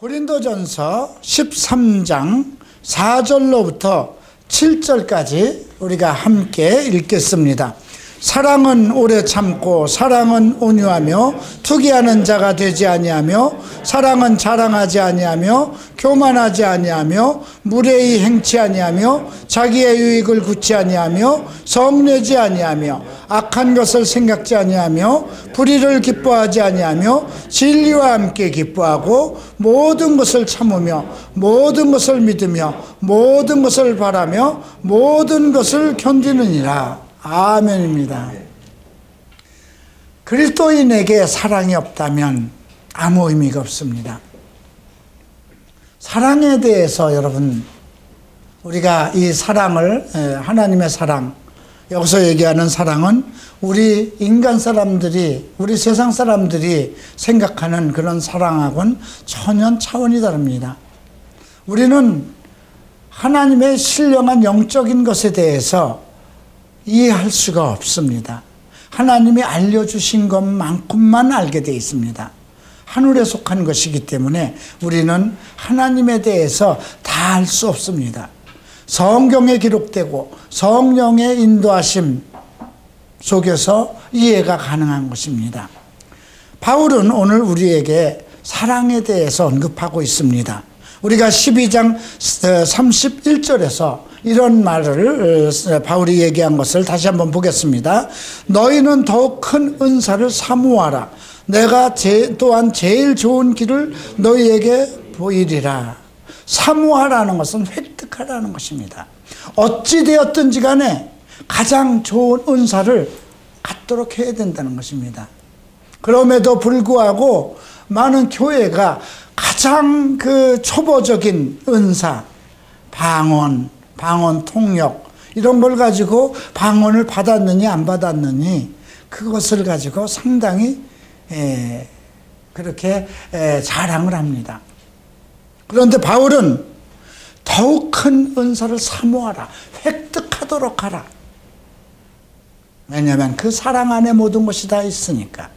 고린도전서 13장 4절로부터 7절까지 우리가 함께 읽겠습니다. 사랑은 오래 참고 사랑은 온유하며 투기하는 자가 되지 아니하며 사랑은 자랑하지 아니하며 교만하지 아니하며 무례히 행치 아니하며 자기의 유익을 굳지 아니하며 성내지 아니하며 악한 것을 생각지 아니하며 불의를 기뻐하지 아니하며 진리와 함께 기뻐하고 모든 것을 참으며 모든 것을 믿으며 모든 것을 바라며 모든 것을 견디느니라. 아멘입니다. 그리스도인에게 사랑이 없다면 아무 의미가 없습니다. 사랑에 대해서 여러분, 우리가 이 사랑을, 하나님의 사랑, 여기서 얘기하는 사랑은 우리 인간 사람들이, 우리 세상 사람들이 생각하는 그런 사랑하고는 전혀 차원이 다릅니다. 우리는 하나님의 신령한 영적인 것에 대해서 이해할 수가 없습니다. 하나님이 알려주신 것만큼만 알게 되어 있습니다. 하늘에 속한 것이기 때문에 우리는 하나님에 대해서 다 알 수 없습니다. 성경에 기록되고 성령의 인도하심 속에서 이해가 가능한 것입니다. 바울은 오늘 우리에게 사랑에 대해서 언급하고 있습니다. 우리가 12장 31절에서 이런 말을 바울이 얘기한 것을 다시 한번 보겠습니다. 너희는 더욱 큰 은사를 사모하라. 내가 또한 제일 좋은 길을 너희에게 보이리라. 사모하라는 것은 획득하라는 것입니다. 어찌되었든지 간에 가장 좋은 은사를 갖도록 해야 된다는 것입니다. 그럼에도 불구하고 많은 교회가 가장 그 초보적인 은사, 방언 통역 이런 걸 가지고 방언을 받았느니 안 받았느니 그것을 가지고 상당히 그렇게 자랑을 합니다. 그런데 바울은 더욱 큰 은사를 사모하라, 획득하도록 하라. 왜냐하면 그 사랑 안에 모든 것이 다 있으니까.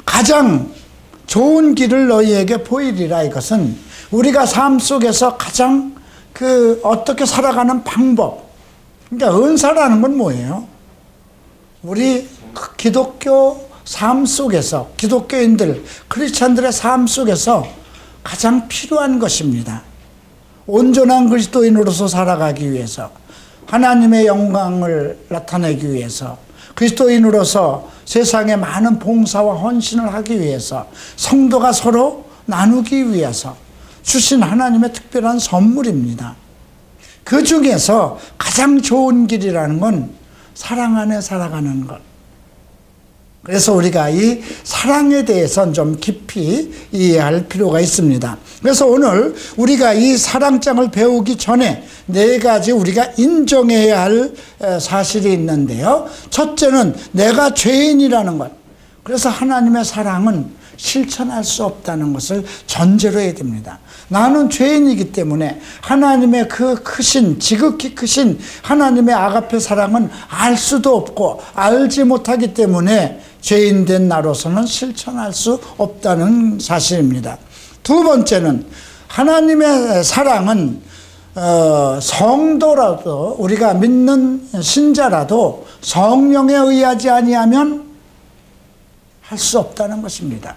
가장 좋은 길을 너희에게 보이리라. 이것은 우리가 삶 속에서 가장 어떻게 살아가는 방법. 그러니까 은사라는 건 뭐예요? 우리 기독교 삶 속에서, 기독교인들, 크리스찬들의 삶 속에서 가장 필요한 것입니다. 온전한 그리스도인으로서 살아가기 위해서, 하나님의 영광을 나타내기 위해서, 그리스도인으로서 세상에 많은 봉사와 헌신을 하기 위해서, 성도가 서로 나누기 위해서 주신 하나님의 특별한 선물입니다. 그 중에서 가장 좋은 길이라는 건 사랑 안에 살아가는 것. 그래서 우리가 이 사랑에 대해서는 좀 깊이 이해할 필요가 있습니다. 그래서 오늘 우리가 이 사랑장을 배우기 전에 네 가지 우리가 인정해야 할 사실이 있는데요. 첫째는 내가 죄인이라는 것. 그래서 하나님의 사랑은 실천할 수 없다는 것을 전제로 해야 됩니다. 나는 죄인이기 때문에 하나님의 그 크신, 지극히 크신 하나님의 아가페 사랑은 알 수도 없고 알지 못하기 때문에 죄인된 나로서는 실천할 수 없다는 사실입니다. 두 번째는 하나님의 사랑은 성도라도, 우리가 믿는 신자라도 성령에 의하지 아니하면 할 수 없다는 것입니다.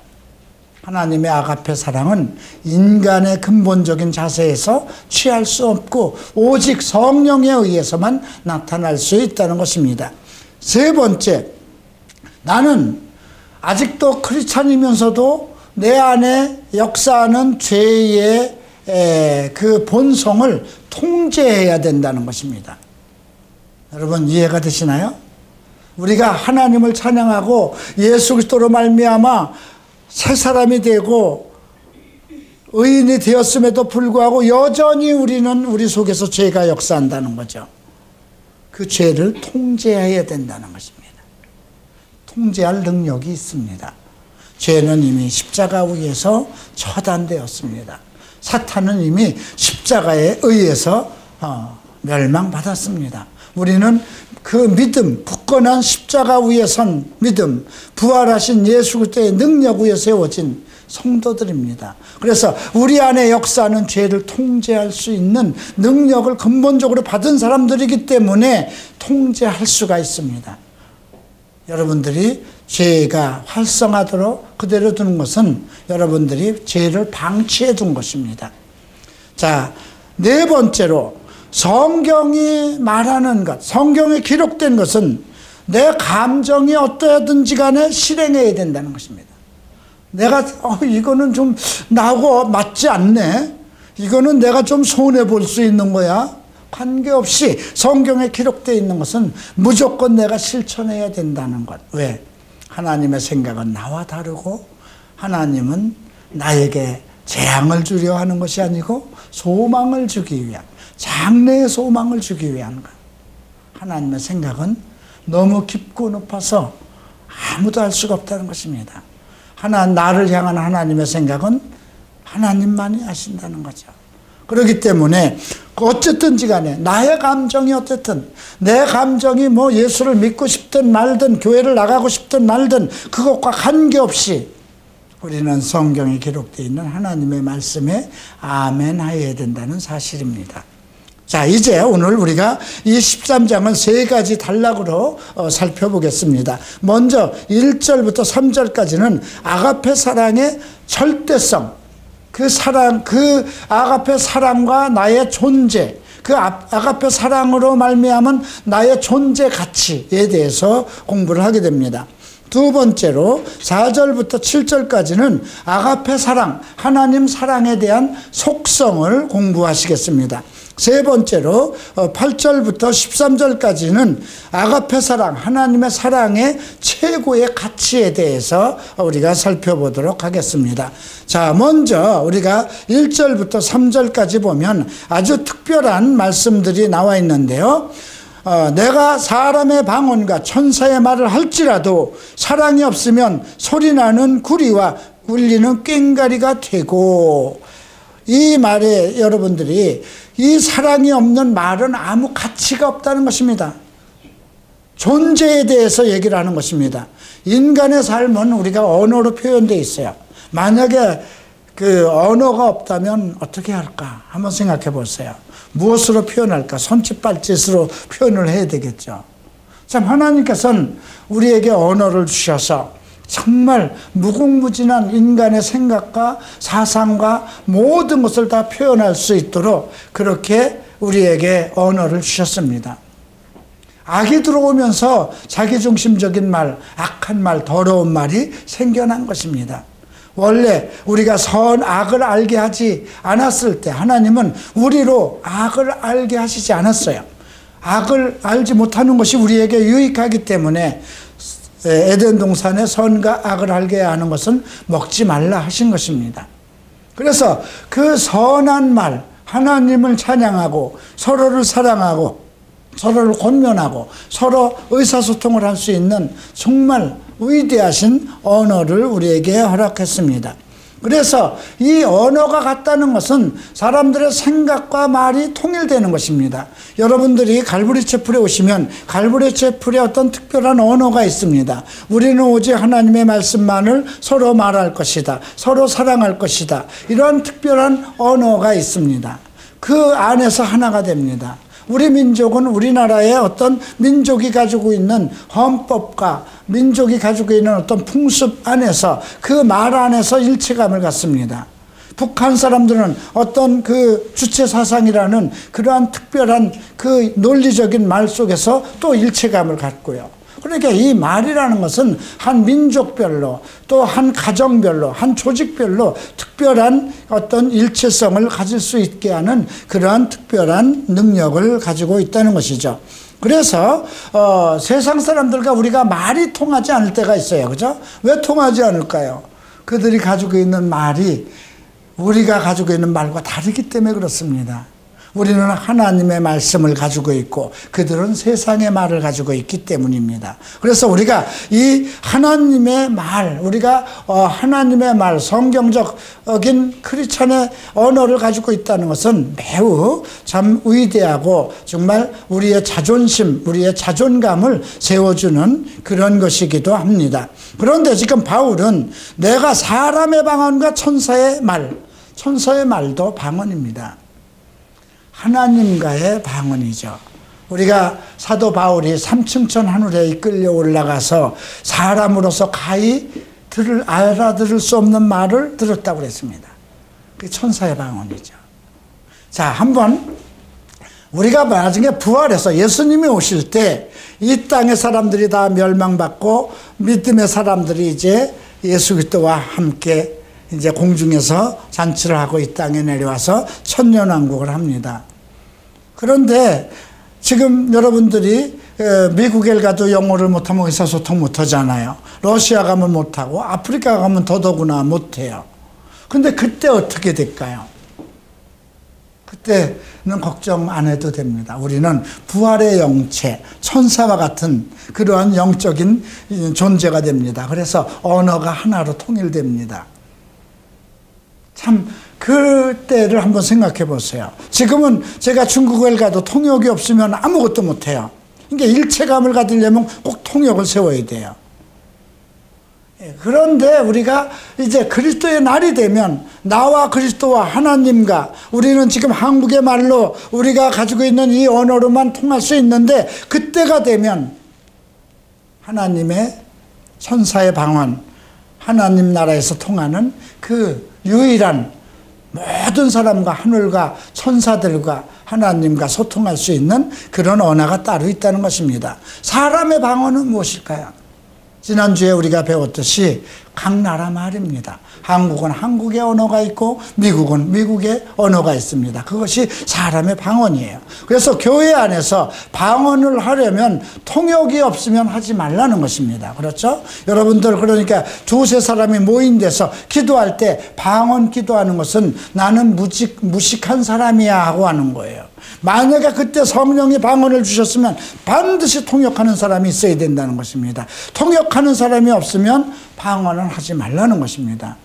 하나님의 아가페 사랑은 인간의 근본적인 자세에서 취할 수 없고 오직 성령에 의해서만 나타날 수 있다는 것입니다. 세 번째, 나는 아직도 크리스찬이면서도 내 안에 역사하는 죄의 그 본성을 통제해야 된다는 것입니다. 여러분 이해가 되시나요? 우리가 하나님을 찬양하고 예수 그리스도로 말미암아 새 사람이 되고 의인이 되었음에도 불구하고 여전히 우리는 우리 속에서 죄가 역사한다는 거죠. 그 죄를 통제해야 된다는 것입니다. 통제할 능력이 있습니다. 죄는 이미 십자가 위에서 처단되었습니다. 사탄은 이미 십자가에 의해서 멸망받았습니다. 우리는 그 믿음, 굳건한 십자가 위에 선 믿음, 부활하신 예수 그리스도의 능력 위에 세워진 성도들입니다. 그래서 우리 안에 역사하는 죄를 통제할 수 있는 능력을 근본적으로 받은 사람들이기 때문에 통제할 수가 있습니다. 여러분들이 죄가 활성화도록 그대로 두는 것은 여러분들이 죄를 방치해 둔 것입니다. 자, 네 번째로 성경이 말하는 것, 성경에 기록된 것은 내 감정이 어떠하든지 간에 실행해야 된다는 것입니다. 내가 이거는 좀 나하고 맞지 않네, 이거는 내가 좀 손해볼 수 있는 거야, 관계없이 성경에 기록되어 있는 것은 무조건 내가 실천해야 된다는 것. 왜? 하나님의 생각은 나와 다르고 하나님은 나에게 재앙을 주려 하는 것이 아니고 소망을 주기 위한, 장래의 소망을 주기 위한 것. 하나님의 생각은 너무 깊고 높아서 아무도 알 수가 없다는 것입니다. 나를 향한 하나님의 생각은 하나님만이 아신다는 거죠. 그렇기 때문에 어쨌든지 간에 나의 감정이 어쨌든, 내 감정이 뭐 예수를 믿고 싶든 말든 교회를 나가고 싶든 말든 그것과 관계없이 우리는 성경에 기록되어 있는 하나님의 말씀에 아멘하여야 된다는 사실입니다. 자, 이제 오늘 우리가 이 13장은 세 가지 단락으로 살펴보겠습니다. 먼저 1절부터 3절까지는 아가페 사랑의 절대성, 그 사랑, 그 아가페 사랑과 나의 존재, 그 아가페 사랑으로 말미암은 나의 존재 가치에 대해서 공부를 하게 됩니다. 두 번째로 4절부터 7절까지는 아가페 사랑, 하나님 사랑에 대한 속성을 공부하시겠습니다. 세 번째로 8절부터 13절까지는 아가페 사랑, 하나님의 사랑의 최고의 가치에 대해서 우리가 살펴보도록 하겠습니다. 자, 먼저 우리가 1절부터 3절까지 보면 아주 특별한 말씀들이 나와 있는데요. 내가 사람의 방언과 천사의 말을 할지라도 사랑이 없으면 소리나는 구리와 울리는 꽹과리가 되고, 이 말에 여러분들이 이 사랑이 없는 말은 아무 가치가 없다는 것입니다. 존재에 대해서 얘기를 하는 것입니다. 인간의 삶은 우리가 언어로 표현되어 있어요. 만약에 그 언어가 없다면 어떻게 할까 한번 생각해 보세요. 무엇으로 표현할까? 손짓발짓으로 표현을 해야 되겠죠. 참, 하나님께서는 우리에게 언어를 주셔서 정말 무궁무진한 인간의 생각과 사상과 모든 것을 다 표현할 수 있도록 그렇게 우리에게 언어를 주셨습니다. 악이 들어오면서 자기중심적인 말, 악한 말, 더러운 말이 생겨난 것입니다. 원래 우리가 악을 알게 하지 않았을 때 하나님은 우리로 악을 알게 하시지 않았어요. 악을 알지 못하는 것이 우리에게 유익하기 때문에 에덴 동산에 선과 악을 알게 하는 것은 먹지 말라 하신 것입니다. 그래서 그 선한 말, 하나님을 찬양하고 서로를 사랑하고 서로를 권면하고 서로 의사소통을 할 수 있는 정말 위대하신 언어를 우리에게 허락했습니다. 그래서 이 언어가 같다는 것은 사람들의 생각과 말이 통일되는 것입니다. 여러분들이 갈보리 채플에 오시면 갈보리 채플에 어떤 특별한 언어가 있습니다. 우리는 오직 하나님의 말씀만을 서로 말할 것이다, 서로 사랑할 것이다, 이런 특별한 언어가 있습니다. 그 안에서 하나가 됩니다. 우리 민족은 우리나라의 어떤 민족이 가지고 있는 헌법과 민족이 가지고 있는 어떤 풍습 안에서 그 말 안에서 일체감을 갖습니다. 북한 사람들은 어떤 그 주체 사상이라는 그러한 특별한 그 논리적인 말 속에서 또 일체감을 갖고요. 그러니까 이 말이라는 것은 한 민족별로 또 한 가정별로 한 조직별로 특별한 어떤 일체성을 가질 수 있게 하는 그러한 특별한 능력을 가지고 있다는 것이죠. 그래서 세상 사람들과 우리가 말이 통하지 않을 때가 있어요. 그죠? 왜 통하지 않을까요? 그들이 가지고 있는 말이 우리가 가지고 있는 말과 다르기 때문에 그렇습니다. 우리는 하나님의 말씀을 가지고 있고 그들은 세상의 말을 가지고 있기 때문입니다. 그래서 우리가 이 하나님의 말, 우리가 하나님의 말, 성경적인 크리스찬의 언어를 가지고 있다는 것은 매우 참 위대하고 정말 우리의 자존심, 우리의 자존감을 세워주는 그런 것이기도 합니다. 그런데 지금 바울은 내가 사람의 방언과 천사의 말도 방언입니다. 하나님과의 방언이죠. 우리가 사도 바울이 삼층천 하늘에 이끌려 올라가서 사람으로서 가히 알아들을 수 없는 말을 들었다고 그랬습니다. 그게 천사의 방언이죠. 자, 한번 우리가 나중에 부활해서 예수님이 오실 때 이 땅의 사람들이 다 멸망받고 믿음의 사람들이 이제 예수 그리스도와 함께 이제 공중에서 잔치를 하고 이 땅에 내려와서 천년왕국을 합니다. 그런데 지금 여러분들이 미국에 가도 영어를 못하면 의사소통 못하잖아요. 러시아 가면 못하고 아프리카 가면 더더구나 못해요. 근데 그때 어떻게 될까요? 그때는 걱정 안 해도 됩니다. 우리는 부활의 영체, 천사와 같은 그러한 영적인 존재가 됩니다. 그래서 언어가 하나로 통일됩니다. 참 그때를 한번 생각해 보세요. 지금은 제가 중국을 가도 통역이 없으면 아무것도 못해요. 그러니까 일체감을 가지려면 꼭 통역을 세워야 돼요. 그런데 우리가 이제 그리스도의 날이 되면 나와 그리스도와 하나님과 우리는 지금 한국의 말로 우리가 가지고 있는 이 언어로만 통할 수 있는데 그때가 되면 하나님의 천사의 방언, 하나님 나라에서 통하는 그 유일한 모든 사람과 하늘과 천사들과 하나님과 소통할 수 있는 그런 언어가 따로 있다는 것입니다. 사람의 방언은 무엇일까요? 지난주에 우리가 배웠듯이 각 나라 말입니다. 한국은 한국의 언어가 있고 미국은 미국의 언어가 있습니다. 그것이 사람의 방언이에요. 그래서 교회 안에서 방언을 하려면 통역이 없으면 하지 말라는 것입니다. 그렇죠? 여러분들 그러니까 두세 사람이 모인 데서 기도할 때 방언 기도하는 것은 나는 무식한 사람이야 하고 하는 거예요. 만약에 그때 성령이 방언을 주셨으면 반드시 통역하는 사람이 있어야 된다는 것입니다. 통역하는 사람이 없으면 방언은 하지 말라는 것입니다.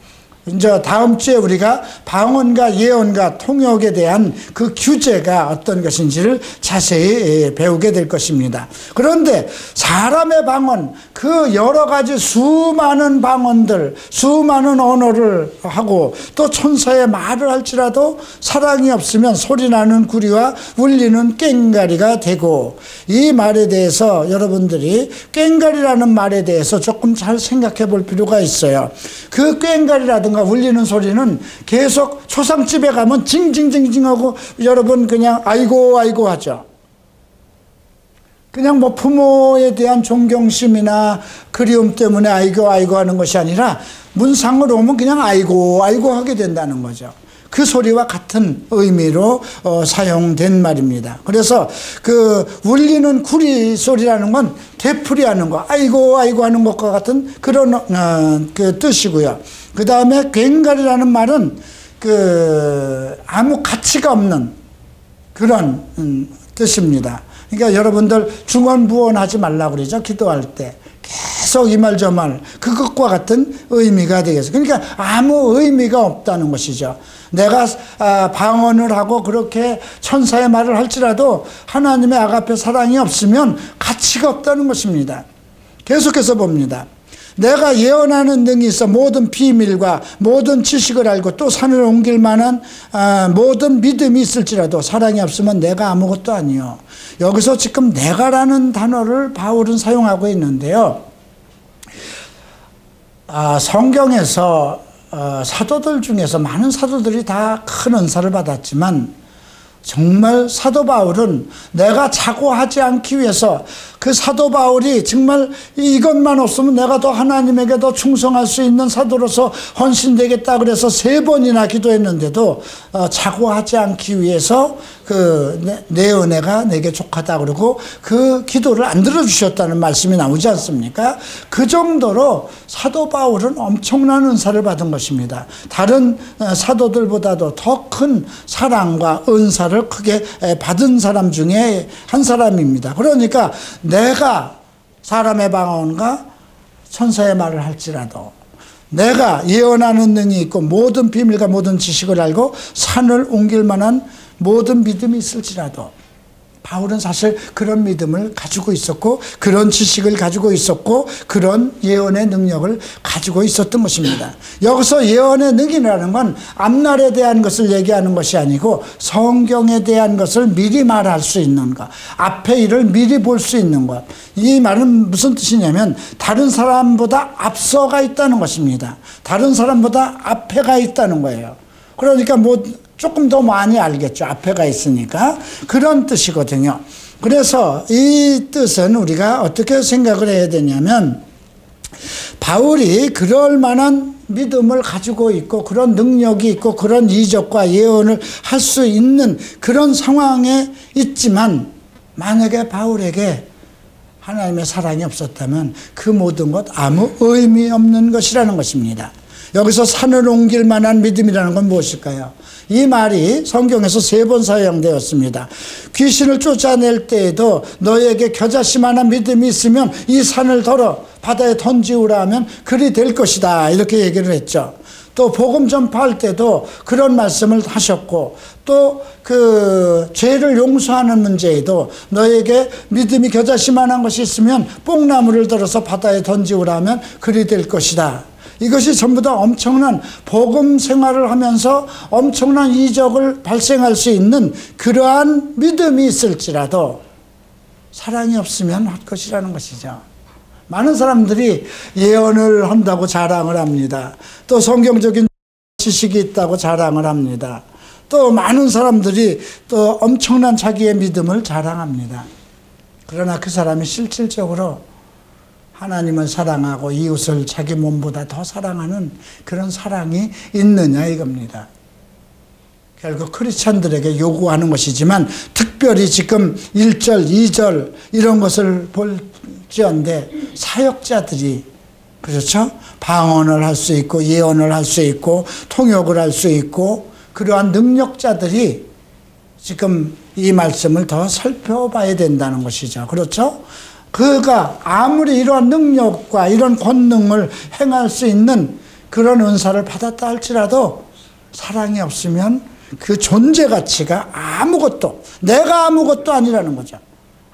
이제 다음 주에 우리가 방언과 예언과 통역에 대한 그 규제가 어떤 것인지를 자세히 배우게 될 것입니다. 그런데 사람의 방언, 그 여러 가지 수많은 방언들, 수많은 언어를 하고 또 천사의 말을 할지라도 사랑이 없으면 소리나는 구리와 울리는 꽹가리가 되고, 이 말에 대해서 여러분들이 꽹가리라는 말에 대해서 조금 잘 생각해 볼 필요가 있어요. 그 꽹가리라든가 울리는 소리는 계속 초상집에 가면 징징징징 하고 여러분 그냥 아이고 아이고 하죠. 그냥 뭐 부모에 대한 존경심이나 그리움 때문에 아이고 아이고 하는 것이 아니라 문상으로 오면 그냥 아이고 아이고 하게 된다는 거죠. 그 소리와 같은 의미로 사용된 말입니다. 그래서 그 울리는 구리 소리라는 건 되풀이하는 거, 아이고 아이고 하는 것과 같은 그런 그 뜻이고요. 그 다음에 꽹가리라는 말은 그 아무 가치가 없는 그런 뜻입니다. 그러니까 여러분들 중언부언하지 말라고 그러죠. 기도할 때 계속 이 말 저 말 그것과 같은 의미가 되겠어요. 그러니까 아무 의미가 없다는 것이죠. 내가 방언을 하고 그렇게 천사의 말을 할지라도 하나님의 아가페 사랑이 없으면 가치가 없다는 것입니다. 계속해서 봅니다. 내가 예언하는 능이 있어 모든 비밀과 모든 지식을 알고 또 산을 옮길 만한 모든 믿음이 있을지라도 사랑이 없으면 내가 아무것도 아니요. 여기서 지금 내가라는 단어를 바울은 사용하고 있는데요. 성경에서 사도들 중에서 많은 사도들이 다 큰 은사를 받았지만 정말 사도 바울은 내가 자고하지 않기 위해서 그 사도 바울이 정말 이것만 없으면 내가 더 하나님에게 더 충성할 수 있는 사도로서 헌신되겠다 그래서 3번이나 기도했는데도 자고 하지 않기 위해서 내 은혜가 내게 족하다 그러고 그 기도를 안 들어주셨다는 말씀이 나오지 않습니까? 그 정도로 사도 바울은 엄청난 은사를 받은 것입니다. 다른 사도들보다도 더 큰 사랑과 은사를 크게 받은 사람 중에 한 사람입니다. 그러니까 내가 사람의 방언과 천사의 말을 할지라도 내가 예언하는 능이 있고 모든 비밀과 모든 지식을 알고 산을 옮길 만한 모든 믿음이 있을지라도 바울은 사실 그런 믿음을 가지고 있었고 그런 지식을 가지고 있었고 그런 예언의 능력을 가지고 있었던 것입니다. 여기서 예언의 능이라는 건 앞날에 대한 것을 얘기하는 것이 아니고 성경에 대한 것을 미리 말할 수 있는 것, 앞의 일을 미리 볼 수 있는 것. 이 말은 무슨 뜻이냐면 다른 사람보다 앞서가 있다는 것입니다. 다른 사람보다 앞에가 있다는 거예요. 그러니까 조금 더 많이 알겠죠. 앞에가 있으니까. 그런 뜻이거든요. 그래서 이 뜻은 우리가 어떻게 생각을 해야 되냐면 바울이 그럴 만한 믿음을 가지고 있고 그런 능력이 있고 그런 이적과 예언을 할 수 있는 그런 상황에 있지만 만약에 바울에게 하나님의 사랑이 없었다면 그 모든 것 아무 의미 없는 것이라는 것입니다. 여기서 산을 옮길 만한 믿음이라는 건 무엇일까요? 이 말이 성경에서 3번 사용되었습니다. 귀신을 쫓아낼 때에도 너에게 겨자씨만한 믿음이 있으면 이 산을 덜어 바다에 던지우라 하면 그리 될 것이다 이렇게 얘기를 했죠. 또 복음 전파할 때도 그런 말씀을 하셨고 또 그 죄를 용서하는 문제에도 너에게 믿음이 겨자씨만한 것이 있으면 뽕나무를 들어서 바다에 던지우라 하면 그리 될 것이다. 이것이 전부 다 엄청난 복음 생활을 하면서 엄청난 이적을 발생할 수 있는 그러한 믿음이 있을지라도 사랑이 없으면 헛것이라는 것이죠. 많은 사람들이 예언을 한다고 자랑을 합니다. 또 성경적인 지식이 있다고 자랑을 합니다. 또 많은 사람들이 또 엄청난 자기의 믿음을 자랑합니다. 그러나 그 사람이 실질적으로 하나님을 사랑하고 이웃을 자기 몸보다 더 사랑하는 그런 사랑이 있느냐 이겁니다. 결국 크리스찬들에게 요구하는 것이지만 특별히 지금 1절, 2절 이런 것을 볼지언데 사역자들이 그렇죠? 방언을 할 수 있고 예언을 할 수 있고 통역을 할 수 있고 그러한 능력자들이 지금 이 말씀을 더 살펴봐야 된다는 것이죠. 그렇죠? 그가 아무리 이러한 능력과 이런 권능을 행할 수 있는 그런 은사를 받았다 할지라도 사랑이 없으면 그 존재 가치가 아무것도, 내가 아무것도 아니라는 거죠.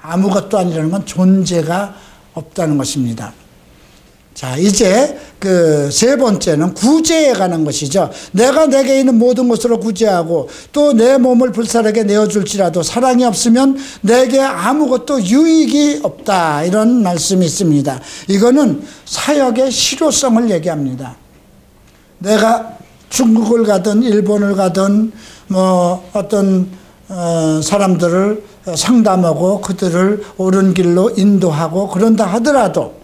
아무것도 아니라는 건 존재가 없다는 것입니다. 자, 이제 그 3번째는 구제에 관한 것이죠. 내가 내게 있는 모든 것으로 구제하고 또 내 몸을 불살에게 내어줄지라도 사랑이 없으면 내게 아무것도 유익이 없다. 이런 말씀이 있습니다. 이거는 사역의 실효성을 얘기합니다. 내가 중국을 가든 일본을 가든 어떤 사람들을 상담하고 그들을 옳은 길로 인도하고 그런다 하더라도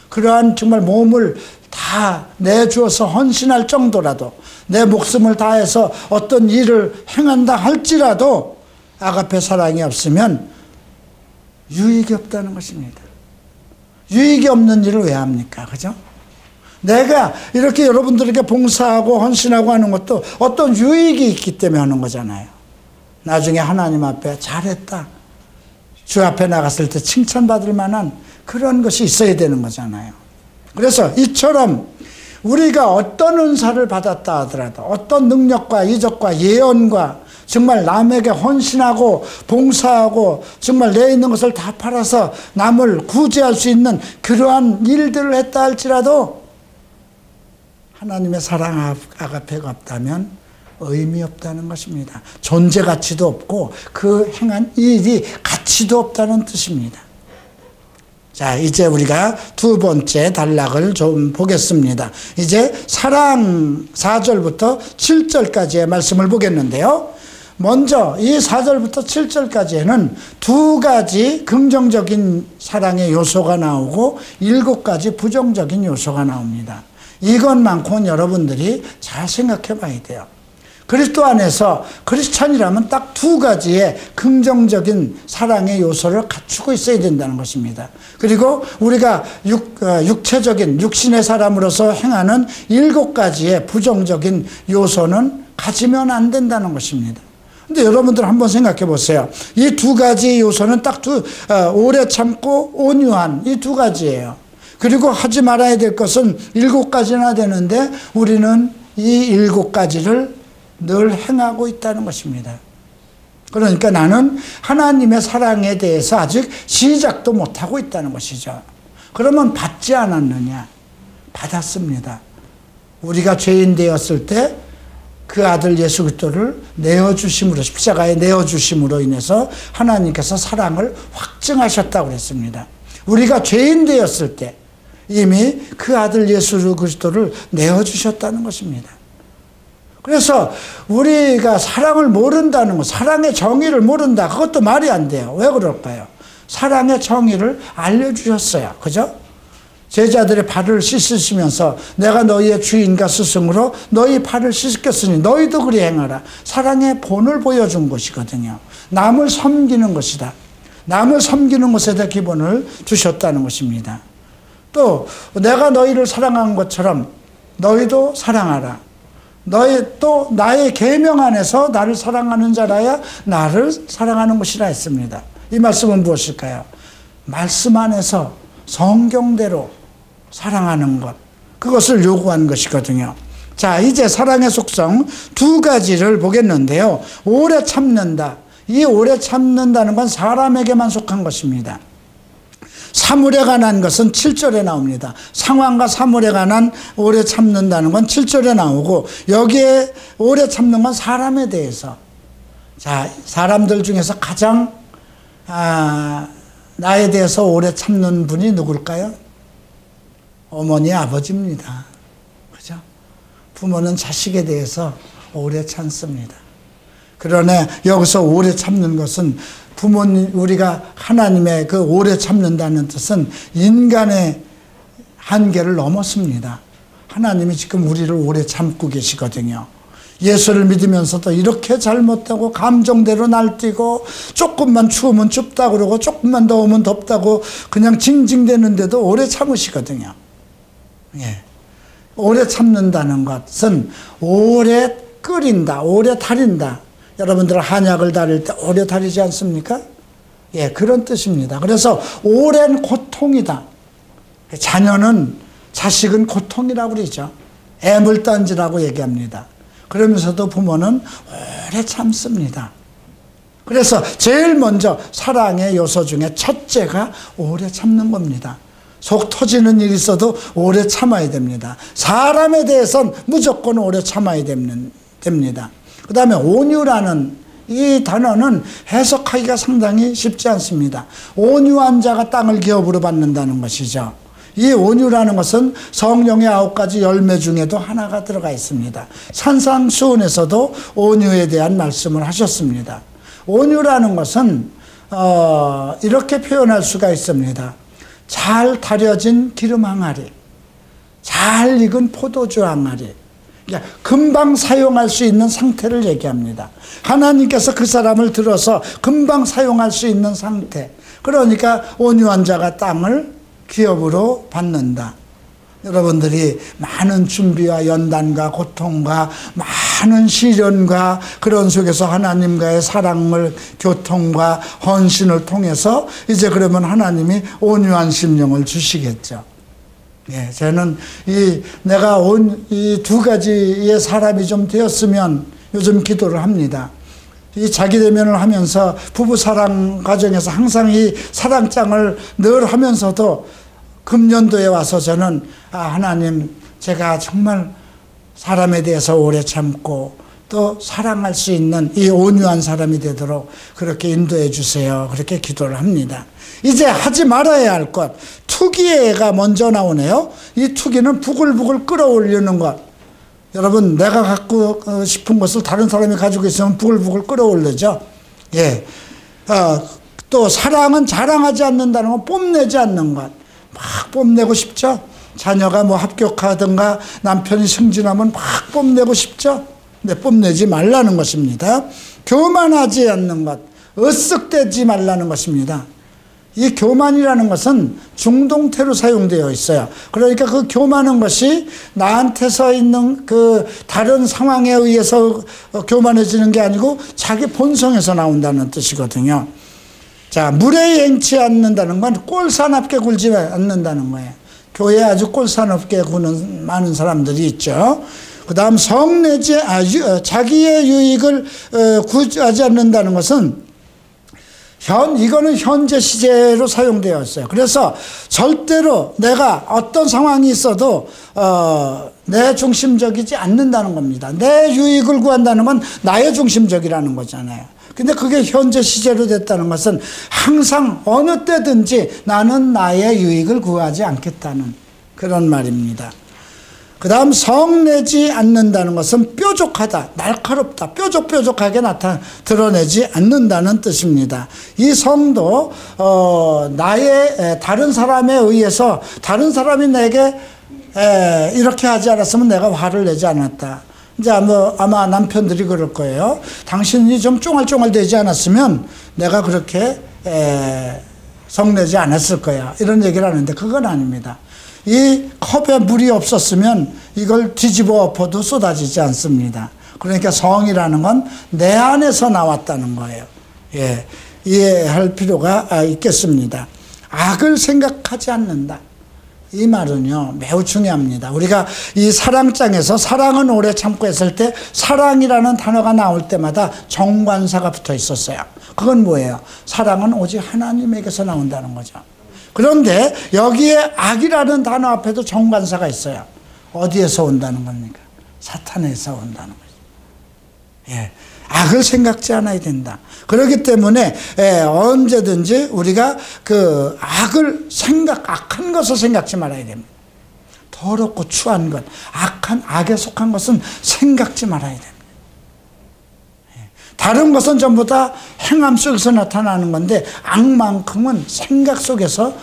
그러한 정말 몸을 다 내주어서 헌신할 정도라도 내 목숨을 다해서 어떤 일을 행한다 할지라도 아가페 사랑이 없으면 유익이 없다는 것입니다. 유익이 없는 일을 왜 합니까? 그죠? 내가 이렇게 여러분들에게 봉사하고 헌신하고 하는 것도 어떤 유익이 있기 때문에 하는 거잖아요. 나중에 하나님 앞에 잘했다. 주 앞에 나갔을 때 칭찬받을 만한 그런 것이 있어야 되는 거잖아요. 그래서 이처럼 우리가 어떤 은사를 받았다 하더라도 어떤 능력과 이적과 예언과 정말 남에게 헌신하고 봉사하고 정말 내 있는 것을 다 팔아서 남을 구제할 수 있는 그러한 일들을 했다 할지라도 하나님의 사랑 아가페가 없다면 의미 없다는 것입니다. 존재 가치도 없고 그 행한 일이 가치도 없다는 뜻입니다. 자, 이제 우리가 2번째 단락을 좀 보겠습니다. 이제 사랑 4절부터 7절까지의 말씀을 보겠는데요. 먼저 이 4절부터 7절까지에는 두 가지 긍정적인 사랑의 요소가 나오고 7가지 부정적인 요소가 나옵니다. 이것만큼은 여러분들이 잘 생각해 봐야 돼요. 그리스도 안에서 크리스찬이라면 딱 두 가지의 긍정적인 사랑의 요소를 갖추고 있어야 된다는 것입니다. 그리고 우리가 육체적인 육신의 사람으로서 행하는 7가지의 부정적인 요소는 가지면 안 된다는 것입니다. 근데 여러분들 한번 생각해 보세요. 이 두 가지 요소는 딱 오래 참고 온유한 이 두 가지예요. 그리고 하지 말아야 될 것은 7가지나 되는데 우리는 이 7가지를 늘 행하고 있다는 것입니다. 그러니까 나는 하나님의 사랑에 대해서 아직 시작도 못하고 있다는 것이죠. 그러면 받지 않았느냐? 받았습니다. 우리가 죄인 되었을 때 그 아들 예수 그리스도를 내어주심으로, 십자가에 내어주심으로 인해서 하나님께서 사랑을 확증하셨다고 그랬습니다. 우리가 죄인 되었을 때 이미 그 아들 예수 그리스도를 내어주셨다는 것입니다. 그래서 우리가 사랑을 모른다는 것, 사랑의 정의를 모른다, 그것도 말이 안 돼요. 왜 그럴까요? 사랑의 정의를 알려주셨어요. 그죠? 제자들의 발을 씻으시면서 내가 너희의 주인과 스승으로 너희 발을 씻겼으니 너희도 그리 행하라. 사랑의 본을 보여준 것이거든요. 남을 섬기는 것이다. 남을 섬기는 것에다 기본을 주셨다는 것입니다. 또 내가 너희를 사랑한 것처럼 너희도 사랑하라. 너희 또 나의 계명 안에서 나를 사랑하는 자라야 나를 사랑하는 것이라 했습니다. 이 말씀은 무엇일까요? 말씀 안에서 성경대로 사랑하는 것, 그것을 요구한 것이거든요. 자, 이제 사랑의 속성 두 가지를 보겠는데요. 오래 참는다. 이 오래 참는다는 건 사람에게만 속한 것입니다. 사물에 관한 것은 7절에 나옵니다. 상황과 사물에 관한 오래 참는다는 건 7절에 나오고, 여기에 오래 참는 건 사람에 대해서. 자, 사람들 중에서 가장 나에 대해서 오래 참는 분이 누굴까요? 어머니, 아버지입니다. 그죠? 부모는 자식에 대해서 오래 참습니다. 그러나 여기서 오래 참는 것은 부모님, 우리가 하나님의 그 오래 참는다는 뜻은 인간의 한계를 넘었습니다. 하나님이 지금 우리를 오래 참고 계시거든요. 예수를 믿으면서도 이렇게 잘못되고 감정대로 날뛰고 조금만 추우면 춥다 그러고 조금만 더우면 덥다고 그냥 징징대는데도 오래 참으시거든요. 예. 오래 참는다는 것은 오래 끓인다, 오래 달인다. 여러분들 한약을 다릴 때 오래 다리지 않습니까? 예, 그런 뜻입니다. 그래서 오랜 고통이다. 자식은 고통이라고 그러죠. 애물단지라고 얘기합니다. 그러면서도 부모는 오래 참습니다. 그래서 제일 먼저 사랑의 요소 중에 첫째가 오래 참는 겁니다. 속 터지는 일이 있어도 오래 참아야 됩니다. 사람에 대해서는 무조건 오래 참아야 됩니다. 그 다음에 온유라는 이 단어는 해석하기가 상당히 쉽지 않습니다. 온유한 자가 땅을 기업으로 받는다는 것이죠. 이 온유라는 것은 성령의 9가지 열매 중에도 하나가 들어가 있습니다. 산상수훈에서도 온유에 대한 말씀을 하셨습니다. 온유라는 것은 이렇게 표현할 수가 있습니다. 잘 다려진 기름 항아리, 잘 익은 포도주 항아리, 금방 사용할 수 있는 상태를 얘기합니다. 하나님께서 그 사람을 들어서 금방 사용할 수 있는 상태. 그러니까 온유한 자가 땅을 기업으로 받는다. 여러분들이 많은 준비와 연단과 고통과 많은 시련과 그런 속에서 하나님과의 사랑을, 교통과 헌신을 통해서 이제 그러면 하나님이 온유한 심령을 주시겠죠. 예, 저는 내가 이 두 가지의 사람이 좀 되었으면 요즘 기도를 합니다. 이 자기 대면을 하면서 부부 사랑 과정에서 항상 이 사랑장을 늘 하면서도 금년도에 와서 저는 하나님, 제가 정말 사람에 대해서 오래 참고 또 사랑할 수 있는 이 온유한 사람이 되도록 그렇게 인도해 주세요. 그렇게 기도를 합니다. 이제 하지 말아야 할 것, 투기가 먼저 나오네요. 이 투기는 부글부글 끌어올리는 것. 여러분, 내가 갖고 싶은 것을 다른 사람이 가지고 있으면 부글부글 끓어오르죠. 예. 또 사랑은 자랑하지 않는다는 건 뽐내지 않는 것. 막 뽐내고 싶죠. 자녀가 뭐 합격하든가 남편이 승진하면 막 뽐내고 싶죠. 근데 뽐내지 말라는 것입니다. 교만하지 않는 것, 으쓱대지 말라는 것입니다. 이 교만이라는 것은 중동태로 사용되어 있어요. 그러니까 그 교만한 것이 나한테서 있는 그 다른 상황에 의해서 교만해지는 게 아니고 자기 본성에서 나온다는 뜻이거든요. 자, 물에 행치 않는다는 건 꼴사납게 굴지 않는다는 거예요. 교회에 아주 꼴사납게 구는 많은 사람들이 있죠. 그 다음 성내지, 자기의 유익을 구하지 않는다는 것은 이거는 현재 시제로 사용되어 있어요. 그래서 절대로 내가 어떤 상황이 있어도 내 중심적이지 않는다는 겁니다. 내 유익을 구한다는 건 나의 중심적이라는 거잖아요. 근데 그게 현재 시제로 됐다는 것은 항상 어느 때든지 나는 나의 유익을 구하지 않겠다는 그런 말입니다. 그 다음 성내지 않는다는 것은 뾰족하다, 날카롭다, 뾰족하게 드러내지 않는다는 뜻입니다. 이 성도 나의 다른 사람에 의해서 다른 사람이 내게 이렇게 하지 않았으면 내가 화를 내지 않았다. 이제 아마 남편들이 그럴 거예요. 당신이 좀 쫑알쫑알 되지 않았으면 내가 그렇게 성내지 않았을 거야. 이런 얘기를 하는데 그건 아닙니다. 이 컵에 물이 없었으면 이걸 뒤집어 엎어도 쏟아지지 않습니다. 그러니까 성이라는 건 내 안에서 나왔다는 거예요. 예, 이해할 필요가 있겠습니다. 악을 생각하지 않는다. 이 말은요 매우 중요합니다. 우리가 이 사랑장에서 사랑은 오래 참고 했을 때 사랑이라는 단어가 나올 때마다 정관사가 붙어 있었어요. 그건 뭐예요? 사랑은 오직 하나님에게서 나온다는 거죠. 그런데 여기에 악이라는 단어 앞에도 정관사가 있어요. 어디에서 온다는 겁니까? 사탄에서 온다는 거죠. 예, 악을 생각지 않아야 된다. 그렇기 때문에 언제든지 우리가 그 악한 것을 생각지 말아야 됩니다. 더럽고 추한 것, 악에 속한 것은 생각지 말아야 됩니다. 다른 것은 전부 다 행함 속에서 나타나는 건데 악만큼은 생각 속에서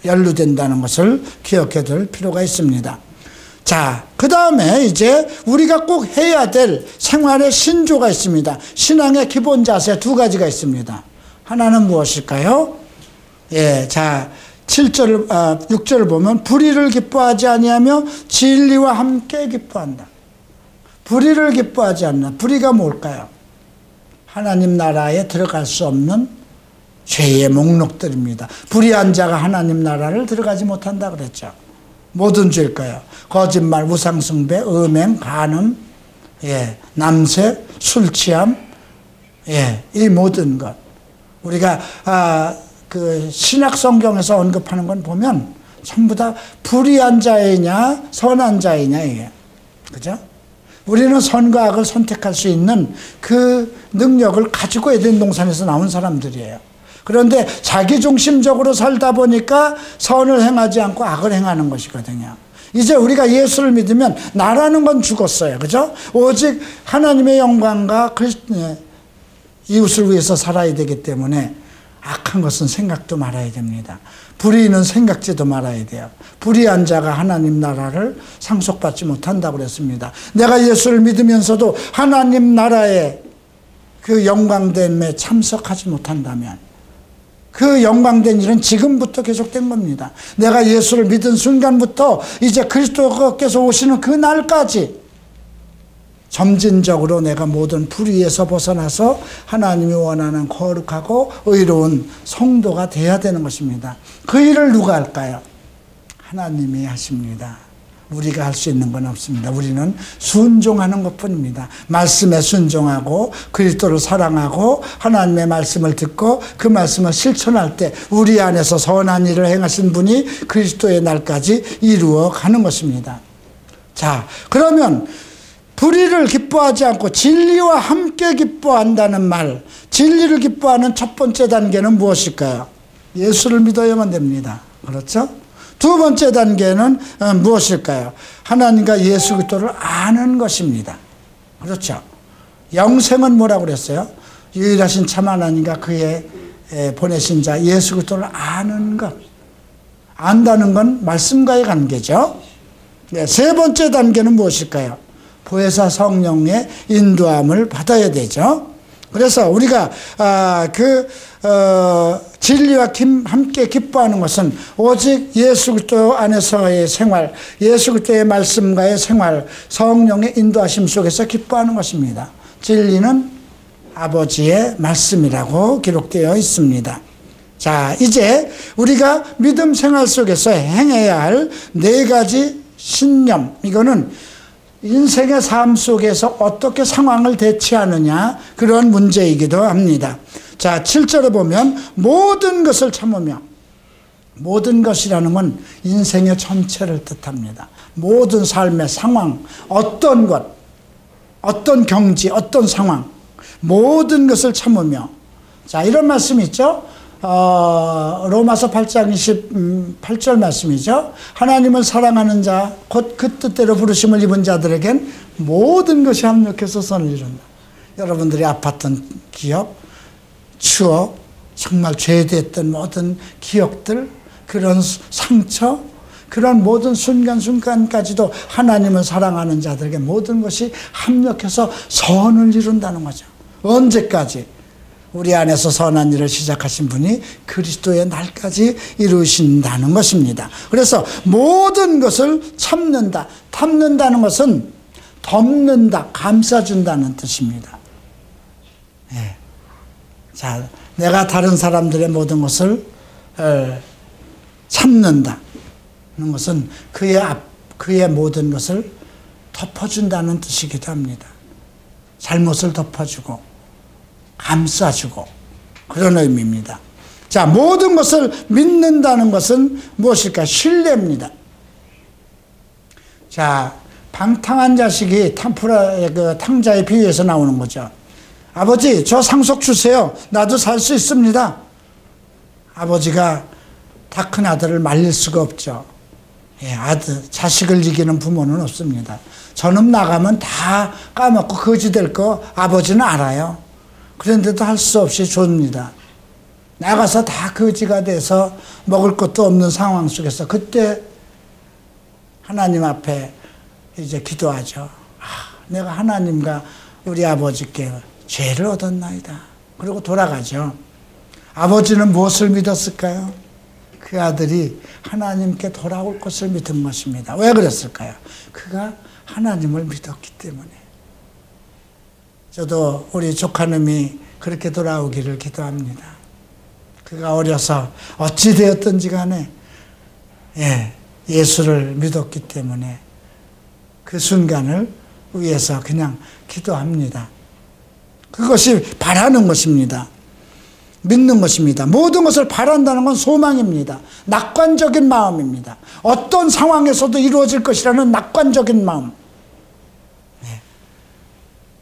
연루된다는 것을 기억해 둘 필요가 있습니다. 자, 그 다음에 이제 우리가 꼭 해야 될 생활의 신조가 있습니다. 신앙의 기본 자세 두 가지가 있습니다. 하나는 무엇일까요? 예, 자, 6절을 보면 불의를 기뻐하지 아니하며 진리와 함께 기뻐한다. 불의를 기뻐하지 않나. 불의가 뭘까요? 하나님 나라에 들어갈 수 없는 죄의 목록들입니다. 불의한 자가 하나님 나라를 들어가지 못한다 그랬죠. 모든 죄일까요? 거짓말, 우상숭배, 음행, 간음, 남색, 술취함, 이 모든 것. 우리가 그 신약 성경에서 언급하는 건 보면 전부 다 불의한 자이냐 선한 자이냐 그죠? 우리는 선과 악을 선택할 수 있는 그 능력을 가지고 에덴 동산에서 나온 사람들이에요. 그런데 자기중심적으로 살다 보니까 선을 행하지 않고 악을 행하는 것이거든요. 이제 우리가 예수를 믿으면 나라는 건 죽었어요. 그죠? 오직 하나님의 영광과 이웃을 위해서 살아야 되기 때문에 악한 것은 생각도 말아야 됩니다. 불의는 생각지도 말아야 돼요. 불의한 자가 하나님 나라를 상속받지 못한다고 그랬습니다. 내가 예수를 믿으면서도 하나님 나라의 그 영광됨에 참석하지 못한다면 그 영광된 일은 지금부터 계속된 겁니다. 내가 예수를 믿은 순간부터 이제 그리스도께서 오시는 그 날까지 점진적으로 내가 모든 불의에서 벗어나서 하나님이 원하는 거룩하고 의로운 성도가 돼야 되는 것입니다. 그 일을 누가 할까요? 하나님이 하십니다. 우리가 할 수 있는 건 없습니다. 우리는 순종하는 것뿐입니다. 말씀에 순종하고 그리스도를 사랑하고 하나님의 말씀을 듣고 그 말씀을 실천할 때 우리 안에서 선한 일을 행하신 분이 그리스도의 날까지 이루어 가는 것입니다. 자, 그러면 불의를 기뻐하지 않고 진리와 함께 기뻐한다는 말, 진리를 기뻐하는 첫 번째 단계는 무엇일까요? 예수를 믿어야만 됩니다. 그렇죠? 두 번째 단계는 무엇일까요? 하나님과 예수 그리스도를 아는 것입니다. 그렇죠. 영생은 뭐라고 그랬어요? 유일하신 참 하나님과 그의 보내신 자 예수 그리스도를 아는 것. 안다는 건 말씀과의 관계죠. 네, 세 번째 단계는 무엇일까요? 보혜사 성령의 인도함을 받아야 되죠. 그래서 우리가 진리와 함께 기뻐하는 것은 오직 예수 그리스도 안에서의 생활, 예수 그리스도의 말씀과의 생활, 성령의 인도하심 속에서 기뻐하는 것입니다. 진리는 아버지의 말씀이라고 기록되어 있습니다. 자, 이제 우리가 믿음 생활 속에서 행해야 할 네 가지 신념, 이거는 인생의 삶 속에서 어떻게 상황을 대처하느냐, 그런 문제이기도 합니다. 자, 7절에 보면 모든 것을 참으며, 모든 것이라는 건 인생의 전체를 뜻합니다. 모든 삶의 상황, 어떤 것, 어떤 경지, 어떤 상황, 모든 것을 참으며. 자, 이런 말씀이 있죠. 로마서 8장 28절 말씀이죠. 하나님을 사랑하는 자, 곧 그 뜻대로 부르심을 입은 자들에겐 모든 것이 합력해서 선을 이룬다. 여러분들이 아팠던 기억, 추억, 정말 죄됐던 모든 기억들, 그런 상처, 그런 모든 순간순간까지도 하나님을 사랑하는 자들에게 모든 것이 합력해서 선을 이룬다는 거죠. 언제까지? 우리 안에서 선한 일을 시작하신 분이 그리스도의 날까지 이루신다는 것입니다. 그래서 모든 것을 참는다. 탐는다는 것은 덮는다, 감싸준다는 뜻입니다. 네. 자, 내가 다른 사람들의 모든 것을 참는다는 것은 그의 모든 것을 덮어준다는 뜻이기도 합니다. 잘못을 덮어주고 감싸주고, 그런 의미입니다. 자, 모든 것을 믿는다는 것은 무엇일까? 신뢰입니다. 자, 방탕한 자식이 탕자의 비유에서 나오는 거죠. 아버지, 저 상속 주세요. 나도 살 수 있습니다. 아버지가 다 큰 아들을 말릴 수가 없죠. 예, 자식을 이기는 부모는 없습니다. 저놈 나가면 다 까먹고 거지 될 거 아버지는 알아요. 그런데도 할 수 없이 줍니다. 나가서 다 거지가 돼서 먹을 것도 없는 상황 속에서 그때 하나님 앞에 이제 기도하죠. 내가 하나님과 우리 아버지께 죄를 얻었나이다. 그리고 돌아가죠. 아버지는 무엇을 믿었을까요? 그 아들이 하나님께 돌아올 것을 믿은 것입니다. 왜 그랬을까요? 그가 하나님을 믿었기 때문에. 저도 우리 조카놈이 그렇게 돌아오기를 기도합니다. 그가 어려서 어찌 되었든지 간에 예수를 믿었기 때문에 그 순간을 위해서 그냥 기도합니다. 그것이 바라는 것입니다. 믿는 것입니다. 모든 것을 바란다는 건 소망입니다. 낙관적인 마음입니다. 어떤 상황에서도 이루어질 것이라는 낙관적인 마음.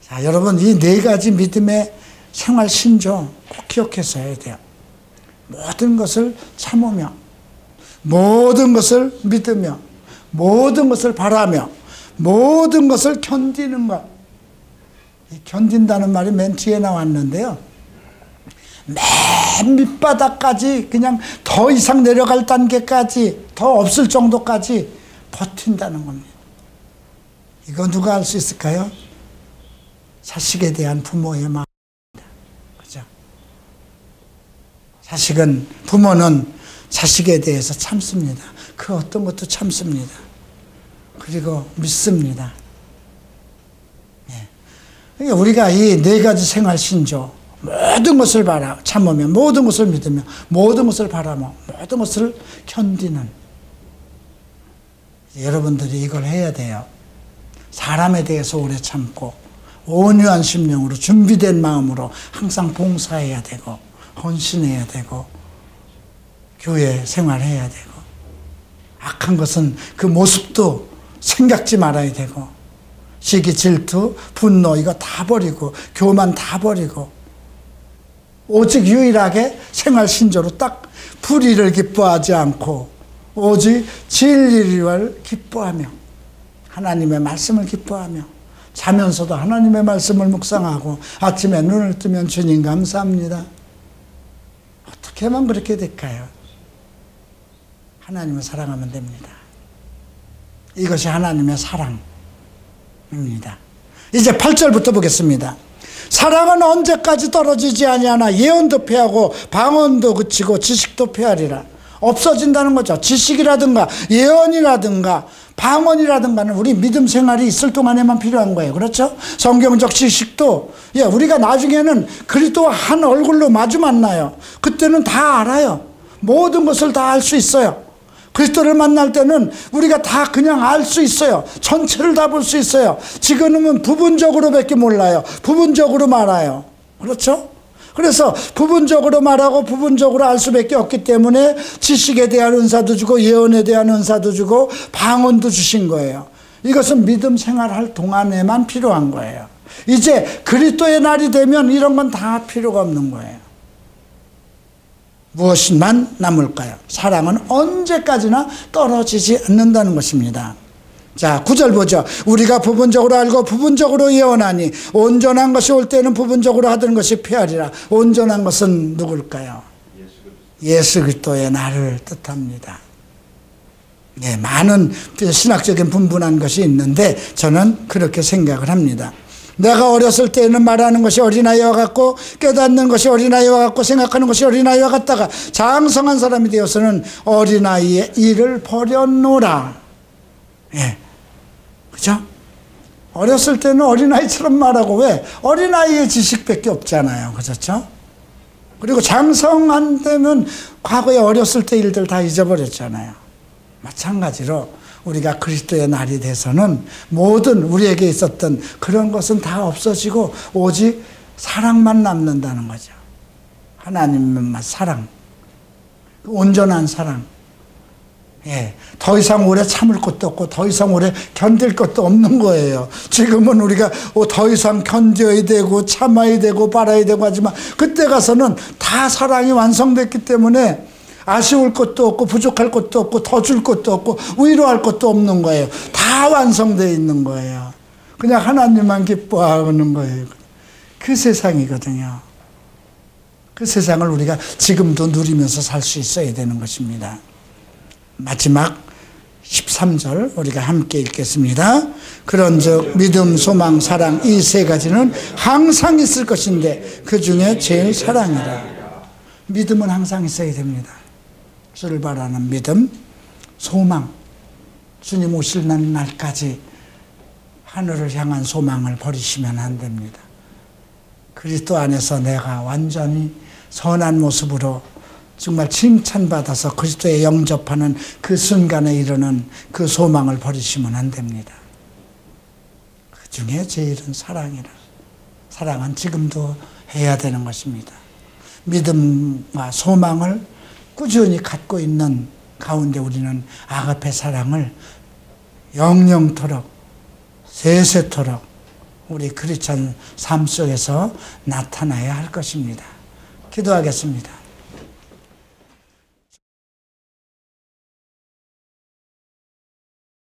자, 여러분, 이 네 가지 믿음의 생활 신조 꼭 기억해서 해야 돼요. 모든 것을 참으며, 모든 것을 믿으며, 모든 것을 바라며, 모든 것을 견디는 것. 이 견딘다는 말이 맨 뒤에 나왔는데요. 맨 밑바닥까지, 그냥 더 이상 내려갈 단계까지, 더 없을 정도까지 버틴다는 겁니다. 이거 누가 할 수 있을까요? 자식에 대한 부모의 마음입니다. 그죠? 부모는 자식에 대해서 참습니다. 그 어떤 것도 참습니다. 그리고 믿습니다. 예. 우리가 이 네 가지 생활 신조, 모든 것을 참으며, 모든 것을 믿으며, 모든 것을 바라며, 모든 것을 견디는, 여러분들이 이걸 해야 돼요. 사람에 대해서 오래 참고 온유한 심령으로 준비된 마음으로 항상 봉사해야 되고, 헌신해야 되고, 교회 생활해야 되고, 악한 것은 그 모습도 생각지 말아야 되고, 시기, 질투, 분노 이거 다 버리고, 교만 다 버리고, 오직 유일하게 생활 신조로 딱 불의를 기뻐하지 않고 오직 진리를 기뻐하며 하나님의 말씀을 기뻐하며 자면서도 하나님의 말씀을 묵상하고 아침에 눈을 뜨면 주님 감사합니다. 어떻게 하면 그렇게 될까요? 하나님을 사랑하면 됩니다. 이것이 하나님의 사랑입니다. 이제 8절부터 보겠습니다. 사랑은 언제까지 떨어지지 아니하나 예언도 패하고 방언도 그치고 지식도 패하리라. 없어진다는 거죠. 지식이라든가 예언이라든가 방언이라든가는 우리 믿음 생활이 있을 동안에만 필요한 거예요. 그렇죠? 성경적 지식도 우리가 나중에는 그리스도 한 얼굴로 마주 만나요. 그때는 다 알아요. 모든 것을 다 알 수 있어요. 그리스도를 만날 때는 우리가 다 그냥 알 수 있어요. 전체를 다 볼 수 있어요. 지금은 부분적으로밖에 몰라요. 부분적으로 말아요. 그렇죠? 그래서 부분적으로 말하고 부분적으로 알 수밖에 없기 때문에 지식에 대한 은사도 주고 예언에 대한 은사도 주고 방언도 주신 거예요. 이것은 믿음 생활할 동안에만 필요한 거예요. 이제 그리스도의 날이 되면 이런 건 다 필요가 없는 거예요. 무엇만 남을까요? 사랑은 언제까지나 떨어지지 않는다는 것입니다. 자, 9절 보죠. 우리가 부분적으로 알고 부분적으로 예언하니 온전한 것이 올 때는 부분적으로 하던 것이 패하리라. 온전한 것은 누굴까요? 예수 그리스도의 날을 뜻합니다. 네, 많은 신학적인 분분한 것이 있는데 저는 그렇게 생각을 합니다. 내가 어렸을 때는 말하는 것이 어린아이와 같고 깨닫는 것이 어린아이와 같고 생각하는 것이 어린아이와 같다가 장성한 사람이 되어서는 어린아이의 일을 버렸노라. 예. 그죠? 어렸을 때는 어린아이처럼 말하고 왜? 어린아이의 지식밖에 없잖아요. 그렇죠? 그리고 장성한 되면 과거에 어렸을 때 일들 다 잊어버렸잖아요. 마찬가지로 우리가 그리스도의 날이 돼서는 모든 우리에게 있었던 그런 것은 다 없어지고 오직 사랑만 남는다는 거죠. 하나님만 사랑, 온전한 사랑. 예, 더 이상 오래 참을 것도 없고 더 이상 오래 견딜 것도 없는 거예요. 지금은 우리가 더 이상 견뎌야 되고 참아야 되고 바라야 되고 하지만 그때 가서는 다 사랑이 완성됐기 때문에 아쉬울 것도 없고 부족할 것도 없고 더 줄 것도 없고 위로할 것도 없는 거예요. 다 완성되어 있는 거예요. 그냥 하나님만 기뻐하는 거예요. 그 세상이거든요. 그 세상을 우리가 지금도 누리면서 살 수 있어야 되는 것입니다. 마지막 13절 우리가 함께 읽겠습니다. 그런즉 믿음, 소망, 사랑 이 세 가지는 항상 있을 것인데 그 중에 제일 사랑이라. 믿음은 항상 있어야 됩니다. 출발하는 믿음, 소망, 주님 오시는 날까지 하늘을 향한 소망을 버리시면 안 됩니다. 그리스도 안에서 내가 완전히 선한 모습으로 정말 칭찬받아서 그리스도에 영접하는 그 순간에 이르는 그 소망을 버리시면 안 됩니다. 그 중에 제일은 사랑이라. 사랑은 지금도 해야 되는 것입니다. 믿음과 소망을 꾸준히 갖고 있는 가운데 우리는 아가페 사랑을 영영토록 세세토록 우리 크리스찬 삶 속에서 나타나야 할 것입니다. 기도하겠습니다.